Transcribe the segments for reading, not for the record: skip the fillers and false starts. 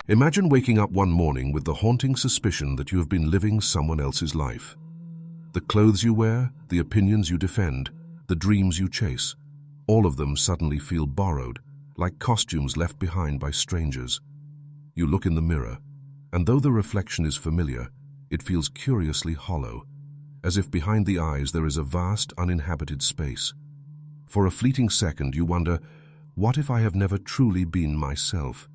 Imagine waking up one morning with the haunting suspicion that you have been living someone else's life. The clothes you wear, the opinions you defend, the dreams you chase, all of them suddenly feel borrowed, like costumes left behind by strangers. You look in the mirror, and though the reflection is familiar, it feels curiously hollow, as if behind the eyes there is a vast, uninhabited space. For a fleeting second you wonder, what if I have never truly been myself?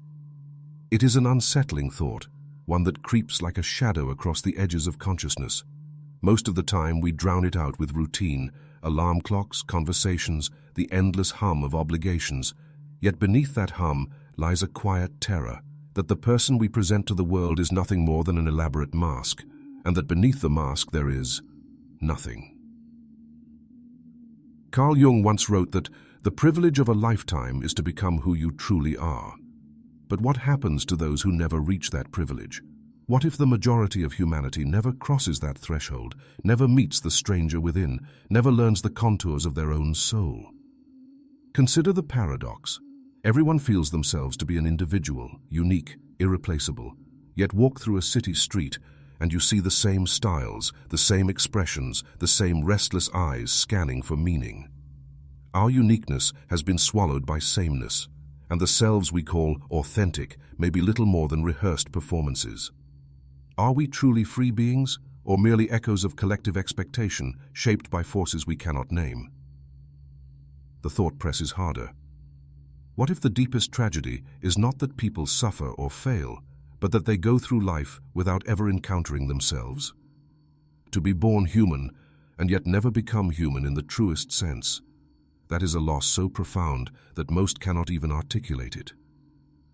It is an unsettling thought, one that creeps like a shadow across the edges of consciousness. Most of the time we drown it out with routine, alarm clocks, conversations, the endless hum of obligations. Yet beneath that hum lies a quiet terror, that the person we present to the world is nothing more than an elaborate mask, and that beneath the mask there is nothing. Carl Jung once wrote that the privilege of a lifetime is to become who you truly are. But what happens to those who never reach that privilege? What if the majority of humanity never crosses that threshold, never meets the stranger within, never learns the contours of their own soul? Consider the paradox. Everyone feels themselves to be an individual, unique, irreplaceable, yet walk through a city street and you see the same styles, the same expressions, the same restless eyes scanning for meaning. Our uniqueness has been swallowed by sameness, and the selves we call authentic may be little more than rehearsed performances. Are we truly free beings, or merely echoes of collective expectation shaped by forces we cannot name? The thought presses harder. What if the deepest tragedy is not that people suffer or fail, but that they go through life without ever encountering themselves? To be born human, and yet never become human in the truest sense, that is a loss so profound that most cannot even articulate it.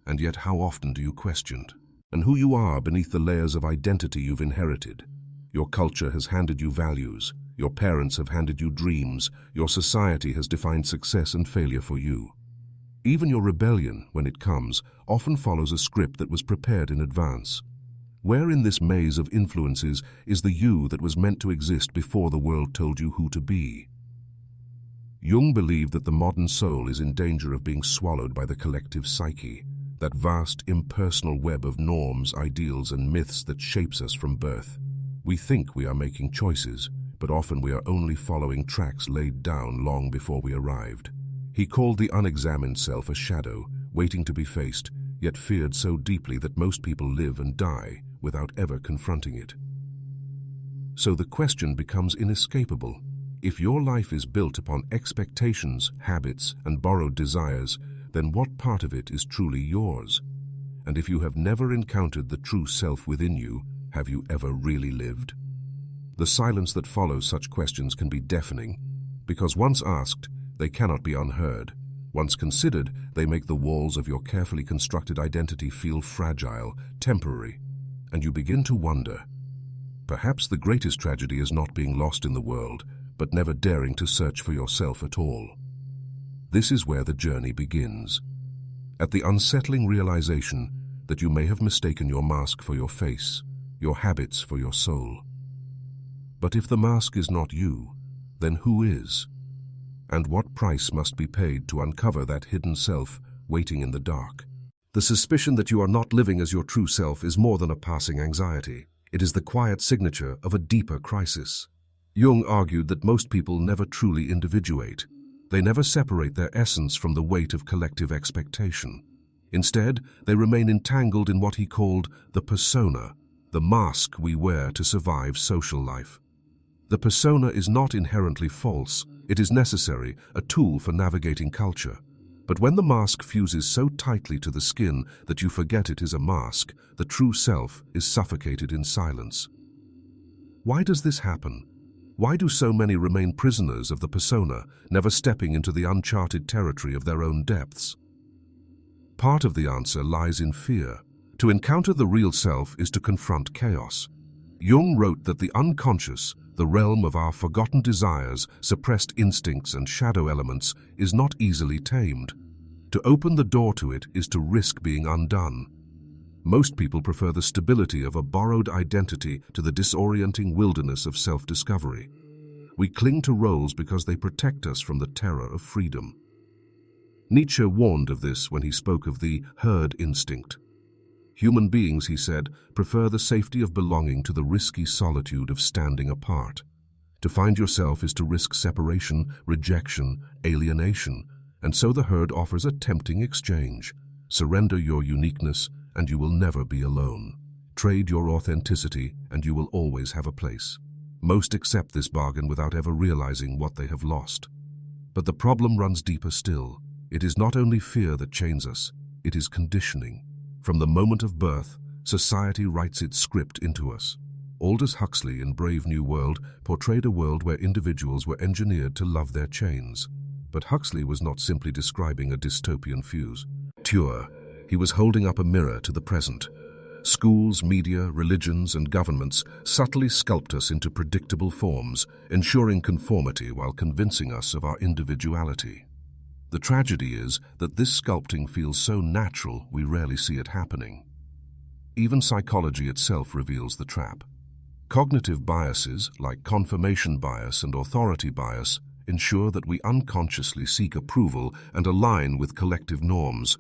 And yet how often do you question and who you are beneath the layers of identity you've inherited? Your culture has handed you values, your parents have handed you dreams, your society has defined success and failure for you. Even your rebellion, when it comes, often follows a script that was prepared in advance. Where in this maze of influences is the you that was meant to exist before the world told you who to be? Jung believed that the modern soul is in danger of being swallowed by the collective psyche, that vast, impersonal web of norms, ideals, and myths that shapes us from birth. We think we are making choices, but often we are only following tracks laid down long before we arrived. He called the unexamined self a shadow, waiting to be faced, yet feared so deeply that most people live and die without ever confronting it. So the question becomes inescapable. If your life is built upon expectations, habits, and borrowed desires, then what part of it is truly yours? And if you have never encountered the true self within you, have you ever really lived? The silence that follows such questions can be deafening, because once asked, they cannot be unheard. Once considered, they make the walls of your carefully constructed identity feel fragile, temporary, and you begin to wonder. Perhaps the greatest tragedy is not being lost in the world, but never daring to search for yourself at all. This is where the journey begins, at the unsettling realization that you may have mistaken your mask for your face, your habits for your soul. But if the mask is not you, then who is? And what price must be paid to uncover that hidden self waiting in the dark? The suspicion that you are not living as your true self is more than a passing anxiety. It is the quiet signature of a deeper crisis. Jung argued that most people never truly individuate. They never separate their essence from the weight of collective expectation. Instead, they remain entangled in what he called the persona, the mask we wear to survive social life. The persona is not inherently false. It is necessary, a tool for navigating culture. But when the mask fuses so tightly to the skin that you forget it is a mask, the true self is suffocated in silence. Why does this happen? Why do so many remain prisoners of the persona, never stepping into the uncharted territory of their own depths? Part of the answer lies in fear. To encounter the real self is to confront chaos. Jung wrote that the unconscious, the realm of our forgotten desires, suppressed instincts, and shadow elements, is not easily tamed. To open the door to it is to risk being undone. Most people prefer the stability of a borrowed identity to the disorienting wilderness of self-discovery. We cling to roles because they protect us from the terror of freedom. Nietzsche warned of this when he spoke of the herd instinct. Human beings, he said, prefer the safety of belonging to the risky solitude of standing apart. To find yourself is to risk separation, rejection, alienation, and so the herd offers a tempting exchange. Surrender your uniqueness, and you will never be alone. Trade your authenticity, and you will always have a place. Most accept this bargain without ever realizing what they have lost. But the problem runs deeper still. It is not only fear that chains us, it is conditioning. From the moment of birth, society writes its script into us. Aldous Huxley in Brave New World portrayed a world where individuals were engineered to love their chains. But Huxley was not simply describing a dystopian future. He was holding up a mirror to the present. Schools, media, religions, and governments subtly sculpt us into predictable forms, ensuring conformity while convincing us of our individuality. The tragedy is that this sculpting feels so natural we rarely see it happening. Even psychology itself reveals the trap. Cognitive biases, like confirmation bias and authority bias, ensure that we unconsciously seek approval and align with collective norms.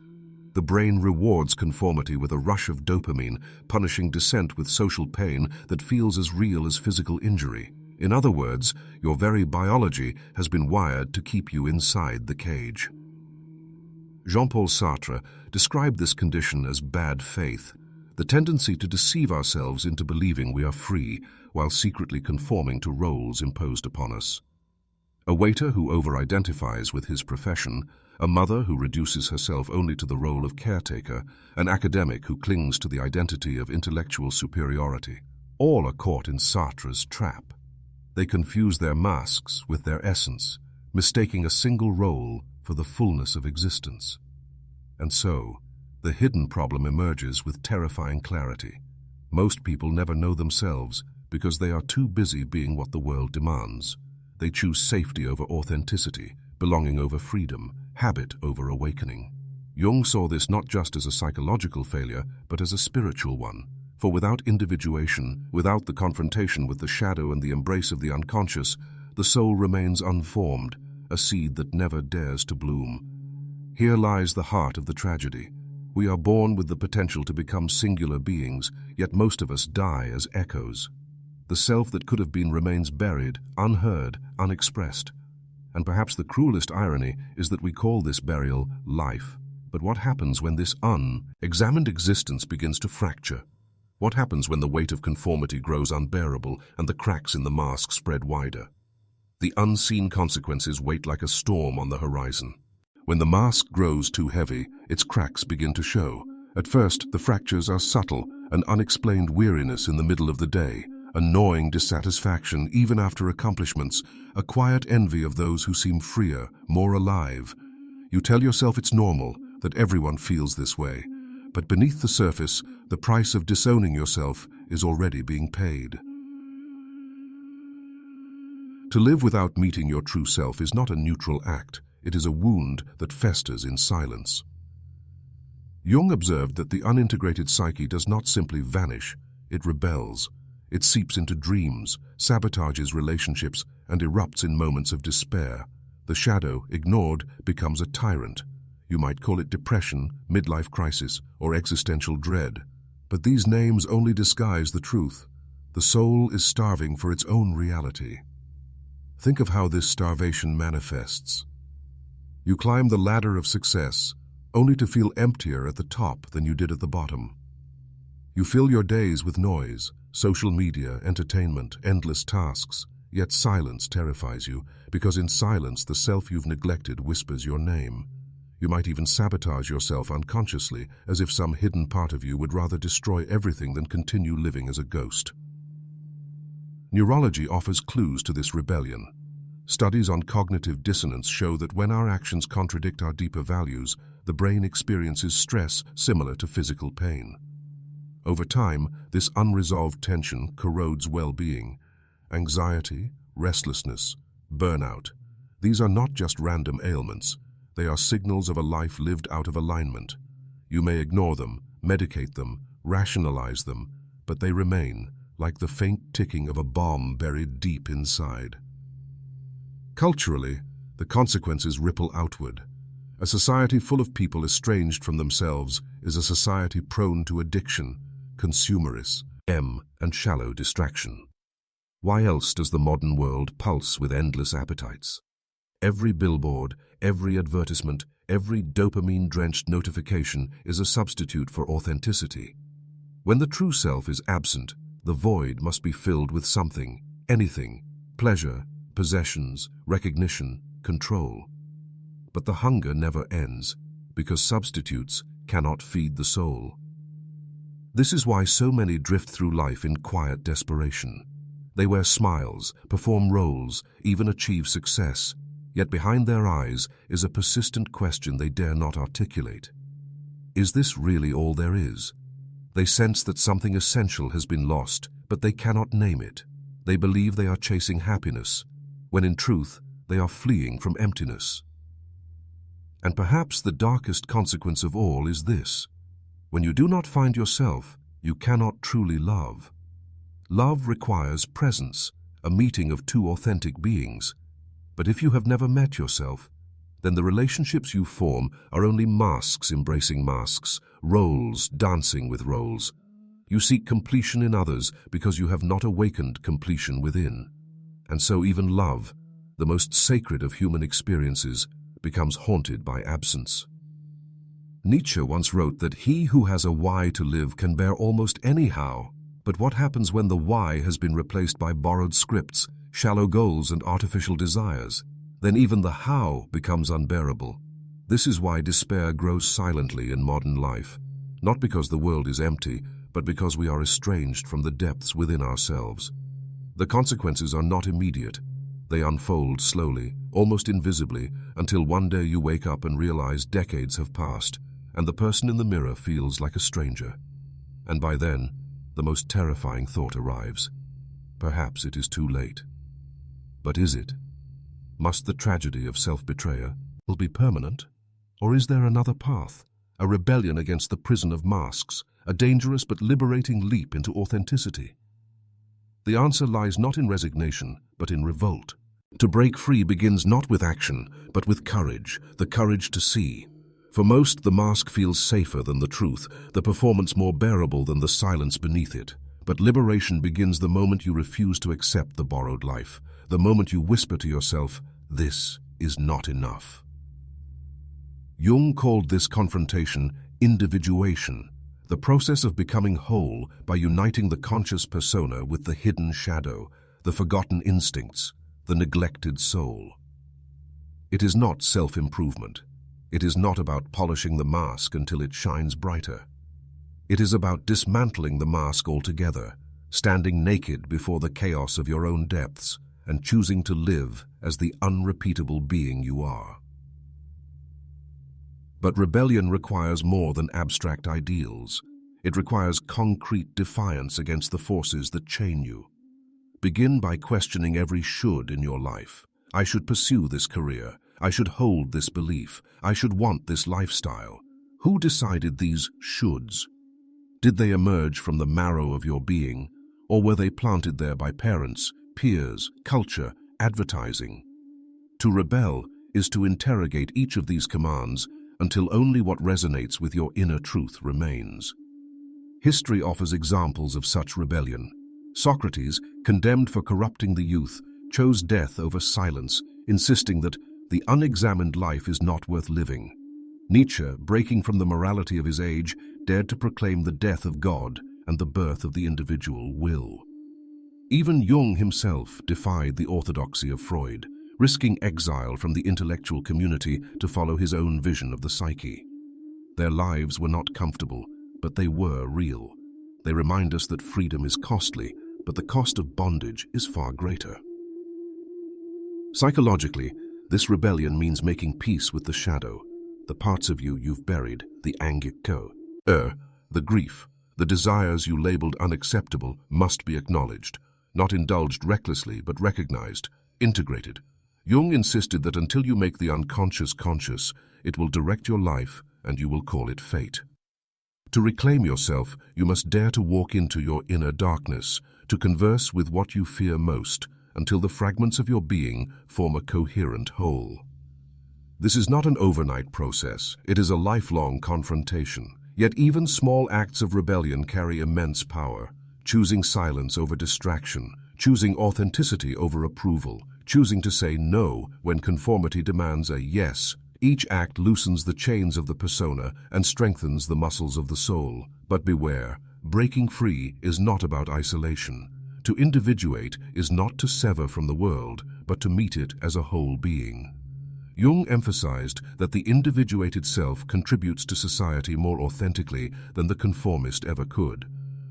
The brain rewards conformity with a rush of dopamine, punishing dissent with social pain that feels as real as physical injury. In other words, your very biology has been wired to keep you inside the cage. Jean-Paul Sartre described this condition as bad faith, the tendency to deceive ourselves into believing we are free while secretly conforming to roles imposed upon us. A waiter who over-identifies with his profession, a mother who reduces herself only to the role of caretaker, an academic who clings to the identity of intellectual superiority. All are caught in Sartre's trap. They confuse their masks with their essence, mistaking a single role for the fullness of existence. And so, the hidden problem emerges with terrifying clarity. Most people never know themselves because they are too busy being what the world demands. They choose safety over authenticity, belonging over freedom, habit over awakening. Jung saw this not just as a psychological failure, but as a spiritual one. For without individuation, without the confrontation with the shadow and the embrace of the unconscious, the soul remains unformed, a seed that never dares to bloom. Here lies the heart of the tragedy. We are born with the potential to become singular beings, yet most of us die as echoes. The self that could have been remains buried, unheard, unexpressed. And perhaps the cruelest irony is that we call this burial life. But what happens when this unexamined existence begins to fracture? What happens when the weight of conformity grows unbearable and the cracks in the mask spread wider? The unseen consequences wait like a storm on the horizon. When the mask grows too heavy, its cracks begin to show. At first, the fractures are subtle, an unexplained weariness in the middle of the day, a gnawing dissatisfaction even after accomplishments, a quiet envy of those who seem freer, more alive. You tell yourself it's normal, that everyone feels this way. But beneath the surface, the price of disowning yourself is already being paid. To live without meeting your true self is not a neutral act. It is a wound that festers in silence. Jung observed that the unintegrated psyche does not simply vanish, it rebels. It seeps into dreams, sabotages relationships, and erupts in moments of despair. The shadow, ignored, becomes a tyrant. You might call it depression, midlife crisis, or existential dread. But these names only disguise the truth. The soul is starving for its own reality. Think of how this starvation manifests. You climb the ladder of success, only to feel emptier at the top than you did at the bottom. You fill your days with noise, social media, entertainment, endless tasks, yet silence terrifies you, because in silence the self you've neglected whispers your name. You might even sabotage yourself unconsciously, as if some hidden part of you would rather destroy everything than continue living as a ghost. Neurology offers clues to this rebellion. Studies on cognitive dissonance show that when our actions contradict our deeper values, the brain experiences stress similar to physical pain. Over time, this unresolved tension corrodes well-being. Anxiety, restlessness, burnout. These are not just random ailments. They are signals of a life lived out of alignment. You may ignore them, medicate them, rationalize them, but they remain, like the faint ticking of a bomb buried deep inside. Culturally, the consequences ripple outward. A society full of people estranged from themselves is a society prone to addiction, consumerism, and shallow distraction. Why else does the modern world pulse with endless appetites? Every billboard, every advertisement, every dopamine-drenched notification is a substitute for authenticity. When the true self is absent, the void must be filled with something, anything, pleasure, possessions, recognition, control. But the hunger never ends, because substitutes cannot feed the soul. This is why so many drift through life in quiet desperation. They wear smiles, perform roles, even achieve success, yet behind their eyes is a persistent question they dare not articulate. Is this really all there is? They sense that something essential has been lost, but they cannot name it. They believe they are chasing happiness, when in truth they are fleeing from emptiness. And perhaps the darkest consequence of all is this: when you do not find yourself, you cannot truly love. Love requires presence, a meeting of two authentic beings. But if you have never met yourself, then the relationships you form are only masks embracing masks, roles dancing with roles. You seek completion in others because you have not awakened completion within. And so even love, the most sacred of human experiences, becomes haunted by absence. Nietzsche once wrote that he who has a why to live can bear almost any how. But what happens when the why has been replaced by borrowed scripts, shallow goals, and artificial desires? Then even the how becomes unbearable. This is why despair grows silently in modern life, not because the world is empty, but because we are estranged from the depths within ourselves. The consequences are not immediate. They unfold slowly, almost invisibly, until one day you wake up and realize decades have passed, and the person in the mirror feels like a stranger. And by then, the most terrifying thought arrives. Perhaps it is too late. But is it? Must the tragedy of self-betrayal be permanent? Or is there another path? A rebellion against the prison of masks, a dangerous but liberating leap into authenticity? The answer lies not in resignation, but in revolt. To break free begins not with action, but with courage, the courage to see. For most, the mask feels safer than the truth, the performance more bearable than the silence beneath it. But liberation begins the moment you refuse to accept the borrowed life, the moment you whisper to yourself, "This is not enough." Jung called this confrontation individuation, the process of becoming whole by uniting the conscious persona with the hidden shadow, the forgotten instincts, the neglected soul. It is not self-improvement. It is not about polishing the mask until it shines brighter. It is about dismantling the mask altogether, standing naked before the chaos of your own depths, and choosing to live as the unrepeatable being you are. But rebellion requires more than abstract ideals. It requires concrete defiance against the forces that chain you. Begin by questioning every should in your life. I should pursue this career. I should hold this belief. I should want this lifestyle. Who decided these shoulds? Did they emerge from the marrow of your being, or were they planted there by parents, peers, culture, advertising? To rebel is to interrogate each of these commands until only what resonates with your inner truth remains. History offers examples of such rebellion. Socrates, condemned for corrupting the youth, chose death over silence, insisting that the unexamined life is not worth living. Nietzsche, breaking from the morality of his age, dared to proclaim the death of God and the birth of the individual will. Even Jung himself defied the orthodoxy of Freud, risking exile from the intellectual community to follow his own vision of the psyche. Their lives were not comfortable, but they were real. They remind us that freedom is costly, but the cost of bondage is far greater. Psychologically, this rebellion means making peace with the shadow, the parts of you you've buried, the angiko, the grief, the desires you labeled unacceptable must be acknowledged, not indulged recklessly, but recognized, integrated. Jung insisted that until you make the unconscious conscious, it will direct your life and you will call it fate. To reclaim yourself, you must dare to walk into your inner darkness, to converse with what you fear most, until the fragments of your being form a coherent whole. This is not an overnight process. It is a lifelong confrontation. Yet even small acts of rebellion carry immense power. Choosing silence over distraction, choosing authenticity over approval, choosing to say no when conformity demands a yes. Each act loosens the chains of the persona and strengthens the muscles of the soul. But beware, breaking free is not about isolation. To individuate is not to sever from the world, but to meet it as a whole being. Jung emphasized that the individuated self contributes to society more authentically than the conformist ever could.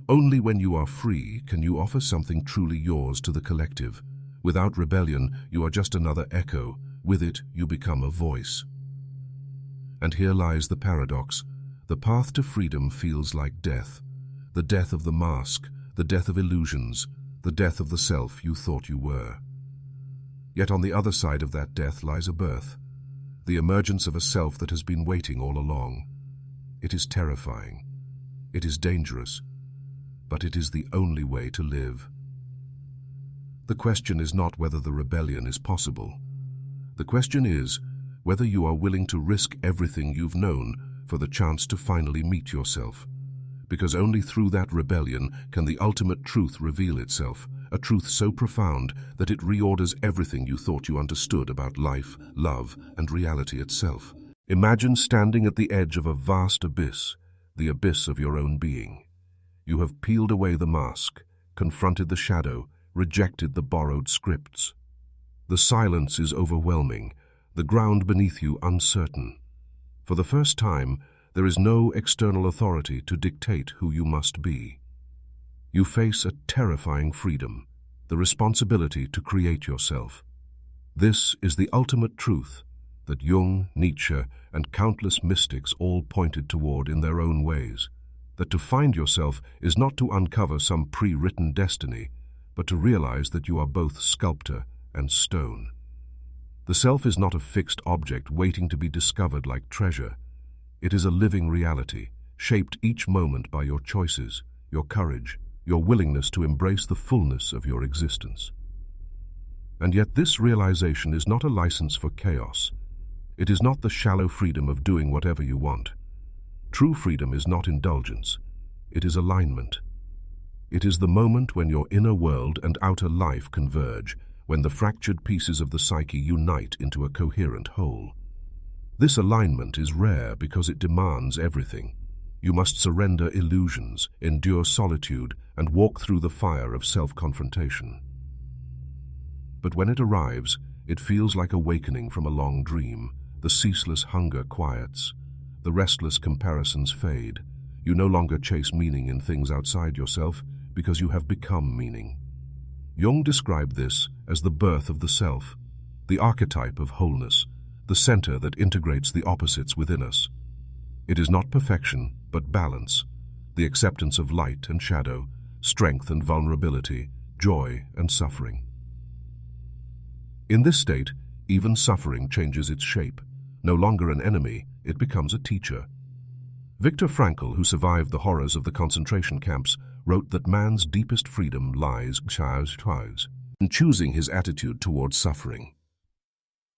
Only when you are free can you offer something truly yours to the collective. Without rebellion, you are just another echo. With it, you become a voice. And here lies the paradox. The path to freedom feels like death. The death of the mask, the death of illusions, the death of the self you thought you were. Yet on the other side of that death lies a birth, the emergence of a self that has been waiting all along. It is terrifying. It is dangerous. But it is the only way to live. The question is not whether the rebellion is possible. The question is whether you are willing to risk everything you've known for the chance to finally meet yourself. Because only through that rebellion can the ultimate truth reveal itself, a truth so profound that it reorders everything you thought you understood about life, love, and reality itself. Imagine standing at the edge of a vast abyss, the abyss of your own being. You have peeled away the mask, confronted the shadow, rejected the borrowed scripts. The silence is overwhelming, the ground beneath you uncertain. For the first time, there is no external authority to dictate who you must be. You face a terrifying freedom, the responsibility to create yourself. This is the ultimate truth that Jung, Nietzsche, and countless mystics all pointed toward in their own ways. That to find yourself is not to uncover some pre-written destiny, but to realize that you are both sculptor and stone. The self is not a fixed object waiting to be discovered like treasure. It is a living reality, shaped each moment by your choices, your courage, your willingness to embrace the fullness of your existence. And yet this realization is not a license for chaos. It is not the shallow freedom of doing whatever you want. True freedom is not indulgence. It is alignment. It is the moment when your inner world and outer life converge, when the fractured pieces of the psyche unite into a coherent whole. This alignment is rare because it demands everything. You must surrender illusions, endure solitude, and walk through the fire of self-confrontation. But when it arrives, it feels like awakening from a long dream. The ceaseless hunger quiets. The restless comparisons fade. You no longer chase meaning in things outside yourself because you have become meaning. Jung described this as the birth of the self, the archetype of wholeness, the center that integrates the opposites within us. It is not perfection, but balance, the acceptance of light and shadow, strength and vulnerability, joy and suffering. In this state, even suffering changes its shape. No longer an enemy, it becomes a teacher. Viktor Frankl, who survived the horrors of the concentration camps, wrote that man's deepest freedom lies in choosing his attitude towards suffering.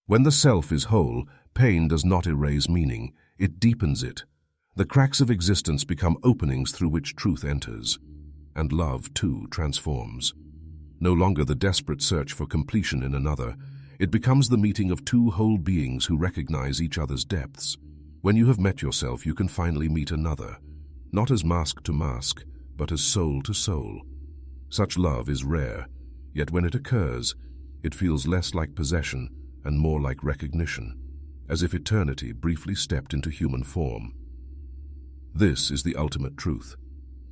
When the self is whole, pain does not erase meaning, it deepens it. The cracks of existence become openings through which truth enters. And love, too, transforms. No longer the desperate search for completion in another, it becomes the meeting of two whole beings who recognize each other's depths. When you have met yourself, you can finally meet another, not as mask to mask, but as soul to soul. Such love is rare, yet when it occurs, it feels less like possession and more like recognition, as if eternity briefly stepped into human form. This is the ultimate truth,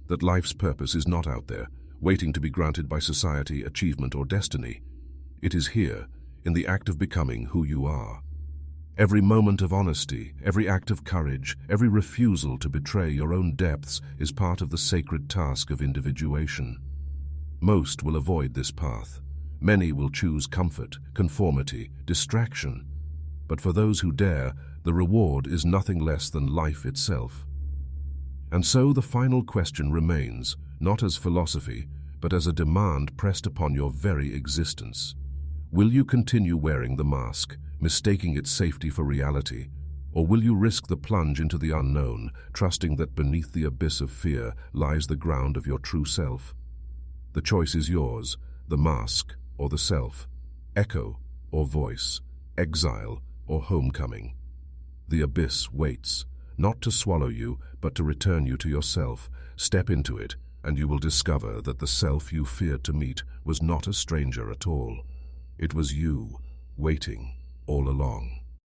that life's purpose is not out there, waiting to be granted by society, achievement, or destiny. It is here, in the act of becoming who you are. Every moment of honesty, every act of courage, every refusal to betray your own depths is part of the sacred task of individuation. Most will avoid this path. Many will choose comfort, conformity, distraction. But for those who dare, the reward is nothing less than life itself. And so the final question remains, not as philosophy, but as a demand pressed upon your very existence. Will you continue wearing the mask, mistaking its safety for reality? Or will you risk the plunge into the unknown, trusting that beneath the abyss of fear lies the ground of your true self? The choice is yours, the mask or the self, echo or voice, exile or homecoming. The abyss waits, not to swallow you, but to return you to yourself. Step into it, and you will discover that the self you feared to meet was not a stranger at all. It was you, waiting all along.